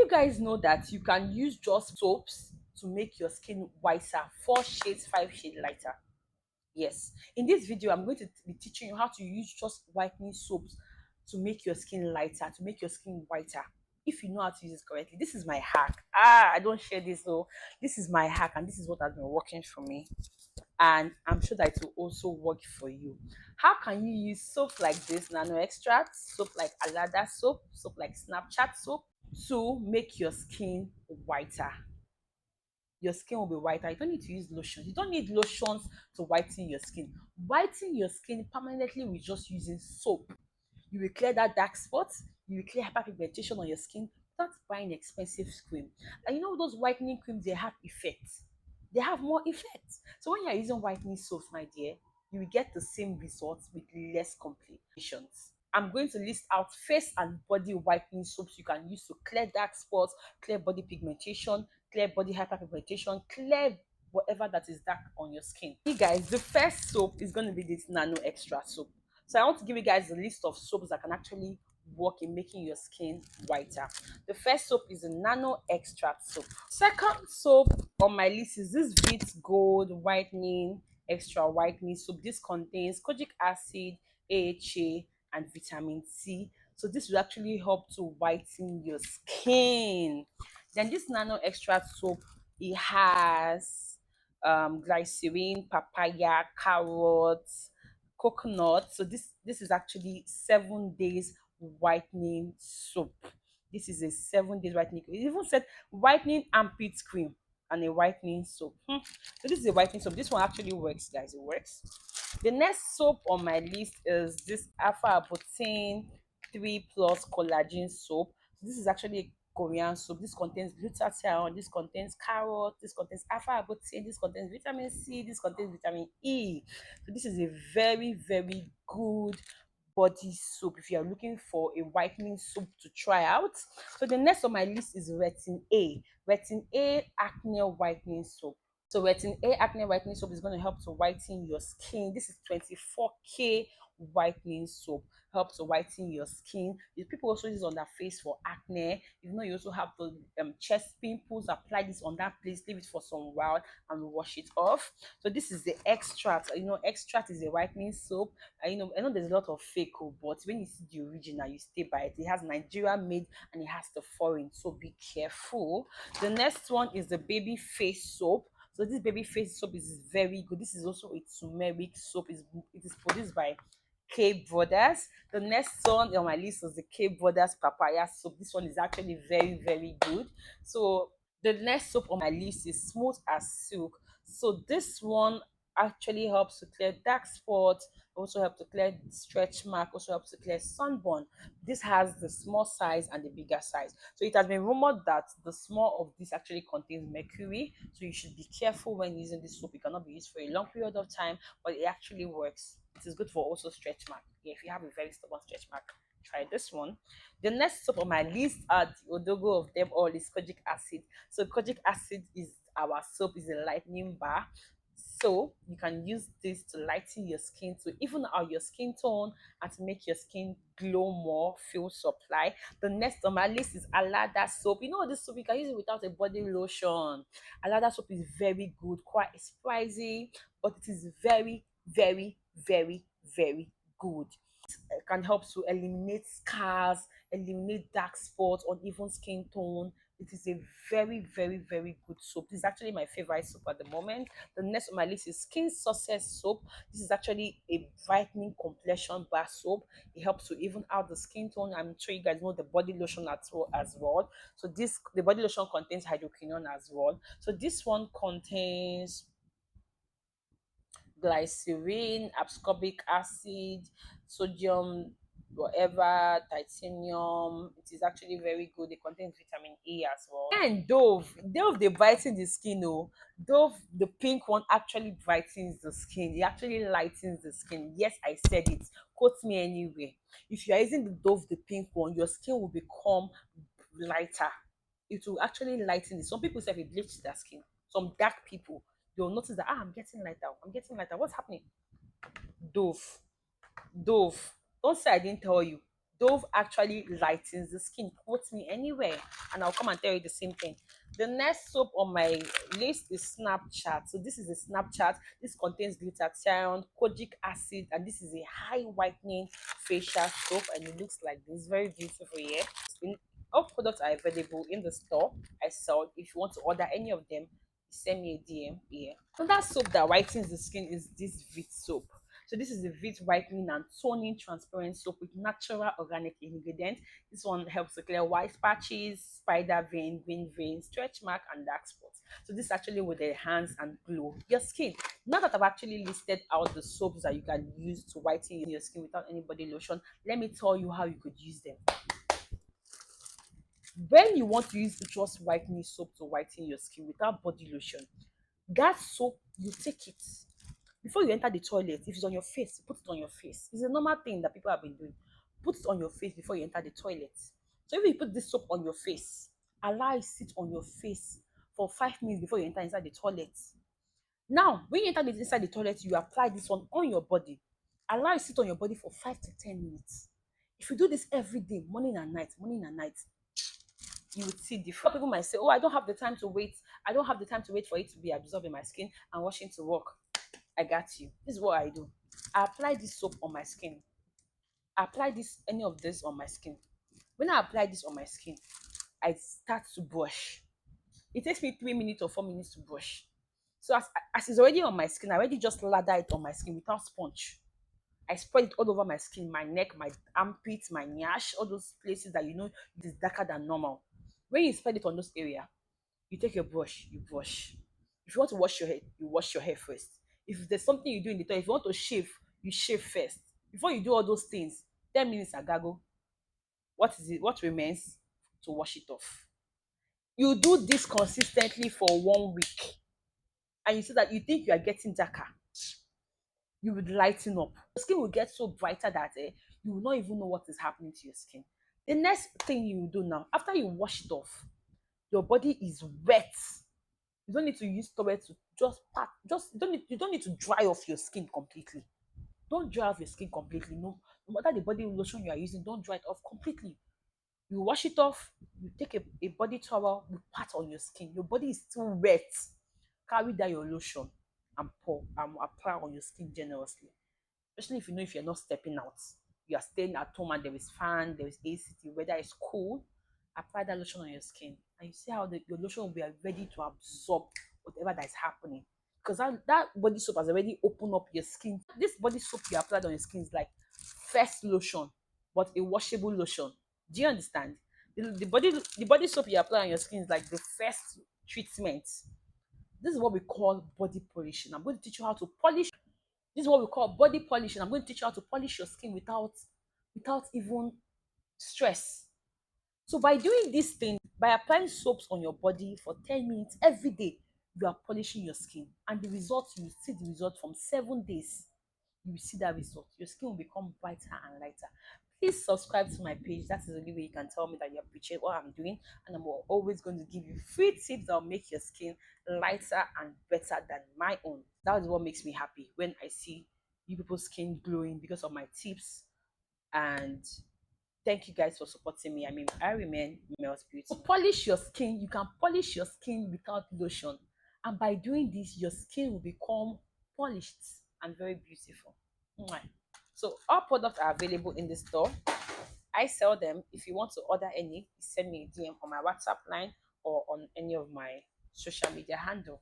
you guys know that you can use just soaps to make your skin whiter, 4 shades, 5 shades lighter? Yes. In this video, I'm going to be teaching you how to use just whitening soaps to make your skin lighter, to make your skin whiter. If you know how to use it correctly, this is my hack. I don't share this though. This is my hack, and this is what has been working for me. And I'm sure that it will also work for you. How can you use soap like this, nano extract, soap like Alada soap, soap like Snapchat soap, to make your skin whiter? Your skin will be whiter. You don't need to use lotions. You don't need lotions to whiten your skin. Whiten your skin permanently with just using soap. You will clear that dark spot. You will clear hyperpigmentation on your skin without buying expensive cream. And you know those whitening creams, they have effects. They have more effects. So when you're using whitening soaps, my dear, you will get the same results with less complications. I'm going to list out face and body whitening soaps you can use to clear dark spots, clear body pigmentation, clear body hyperpigmentation, clear whatever that is dark on your skin. Hey guys, the first soap is going to be this nano extra soap. So I want to give you guys a list of soaps that can actually work in making your skin whiter. The first soap is a nano extract soap. Second soap on my list is this Vit Gold Whitening Extra Whitening soap. This contains kojic acid, AHA, and vitamin C. So this will actually help to whiten your skin. Then this nano extract soap, it has glycerin, papaya, carrots, coconut. So this is actually 7 days whitening soap. This is a 7 days whitening. It even said whitening armpit cream and a whitening soap. So this is a whitening soap. This one actually works, guys. It works. The next soap on my list is this Alpha Protein 3 Plus Collagen soap. So this is actually a Korean soap. This contains glutathione, this contains carrot, this contains alpha protein, this contains vitamin C, this contains vitamin E. So this is a very, very good body soap if you are looking for a whitening soap to try out. So the next on my list is Retin A. Retin A acne whitening soap. So Retin A acne whitening soap is going to help to whiten your skin. This is 24K whitening soap. Helps to whiten your skin. People also use it on their face for acne. If you also have the chest pimples, apply this on that place, leave it for some while, and wash it off. So this is the extract. Extract is a whitening soap. I know there's a lot of fake, but when you see the original, you stay by it. It has Nigeria made and it has the foreign, so be careful. The next one is the baby face soap. So this baby face soap is very good. This is also a turmeric soap. It is produced by K Brothers. The next one on my list is the K Brothers papaya soap. This one is actually very, very good. So the next soap on my list is Smooth as Silk. So this one actually helps to clear dark spots, also helps to clear stretch mark, also helps to clear sunburn. This has the small size and the bigger size. So it has been rumored that the small of this actually contains mercury, so you should be careful when using this soap. It cannot be used for a long period of time, but it actually works. It is good for also stretch mark. Yeah, if you have a very stubborn stretch mark, try this one. The next soap on my list are the Odogo of them all is kojic acid. So kojic acid is our soap, is a lightening bar. So you can use this to lighten your skin, to even out your skin tone, and to make your skin glow more, feel supply. The next on my list is Alada soap. This soap you can use it without a body lotion. Alada soap is very good, quite pricey, but it is very, very, very, very good. It can help to eliminate scars, eliminate dark spots, uneven skin tone. It is a very, very, very good soap. This is actually my favorite soap at the moment. The next on my list is Skin Success soap. This is actually a brightening complexion bar soap. It helps to even out the skin tone. I'm sure you guys know the body lotion as well. So the body lotion contains hydroquinone as well. So this one contains glycerin, ascorbic acid, sodium, whatever, titanium. It is actually very good. It contains vitamin E as well. And Dove, they brighten the skin. Oh, Dove, the pink one actually brightens the skin. It actually lightens the skin. Yes, I said it. Quote me anyway. If you are using the Dove, the pink one, your skin will become lighter. It will actually lighten it. Some people say it bleaches their skin. Some dark people, you'll notice that I'm getting lighter. I'm getting lighter. What's happening? Dove. Dove. Don't say I didn't tell you. Dove actually lightens the skin. Quote me anywhere, and I'll come and tell you the same thing. The next soap on my list is Snapchat. So this is a Snapchat. This contains glutathione, kojic acid, and this is a high whitening facial soap, and it looks like this. Very beautiful, yeah. In, all products are available in the store. I sell. If you want to order any of them, send me a DM here. Another soap that whitens the skin is this Vit soap. So this is a Vit whitening and toning transparent soap with natural organic ingredients. This one helps to clear white patches, spider vein, green vein, stretch mark, and dark spots. So this actually will enhance and glow your skin. Now that I've actually listed out the soaps that you can use to whiten your skin without any body lotion, let me tell you how you could use them. When you want to use just whitening soap to whiten your skin without body lotion, that soap, you take it before you enter the toilet. If it's on your face, put it on your face. It's a normal thing that people have been doing. Put it on your face before you enter the toilet. So if you put this soap on your face, allow it sit on your face for 5 minutes before you enter inside the toilet. Now when you enter inside the toilet, you apply this one on your body. Allow it sit on your body for 5 to 10 minutes. If you do this every day, morning and night, you would see different. People might say, oh, I don't have the time to wait. I don't have the time to wait for it to be absorbed in my skin and washing to work. I got you. This is what I do. I apply this soap on my skin. I apply any of this on my skin. When I apply this on my skin, I start to brush. It takes me 3 minutes or 4 minutes to brush. So as it's already on my skin, I already just lather it on my skin without sponge. I spread it all over my skin, my neck, my armpits, my nyash, all those places that it is darker than normal. When you spread it on those areas, you take your brush, you brush. If you want to wash your hair, you wash your hair first. If there's something you do in the toilet, if you want to shave, you shave first. Before you do all those things, 10 minutes agago, what is it? What remains? To wash it off. You do this consistently for 1 week, and you see that you think you are getting darker. You would lighten up. Your skin will get so brighter that you will not even know what is happening to your skin. The next thing you will do now, after you wash it off, your body is wet. You don't need to use towel to just pat. You don't need to dry off your skin completely. Don't dry off your skin completely. No matter the body lotion you are using, don't dry it off completely. You wash it off, you take a body towel, you pat on your skin. Your body is still wet. Carry that your lotion and pour and apply on your skin generously. Especially if you're not stepping out. You are staying at home and there is fan, there is AC, the weather is cool. Apply that lotion on your skin and you see how your lotion will be ready to absorb whatever that is happening. Because that body soap has already opened up your skin. This body soap you applied on your skin is like first lotion, but a washable lotion. Do you understand? The body soap you apply on your skin is like the first treatment. This is what we call body polishing. I'm going to teach you how to polish. This is what we call body polishing. I'm going to teach you how to polish your skin without even stress. So by doing this thing, by applying soaps on your body for 10 minutes every day, you are polishing your skin. And the result, you will see the result from 7 days. You will see that result. Your skin will become brighter and lighter. Please subscribe to my page. That is the only way you can tell me that you appreciate what I'm doing. And I'm always going to give you free tips that will make your skin lighter and better than my own. That is what makes me happy when I see you people's skin glowing because of my tips. And thank you guys for supporting me. I remain Mels Beauty. To polish your skin, you can polish your skin without lotion. And by doing this, your skin will become polished and very beautiful. Mwah. So all products are available in the store. I sell them. If you want to order any, send me a DM on my WhatsApp line or on any of my social media handle.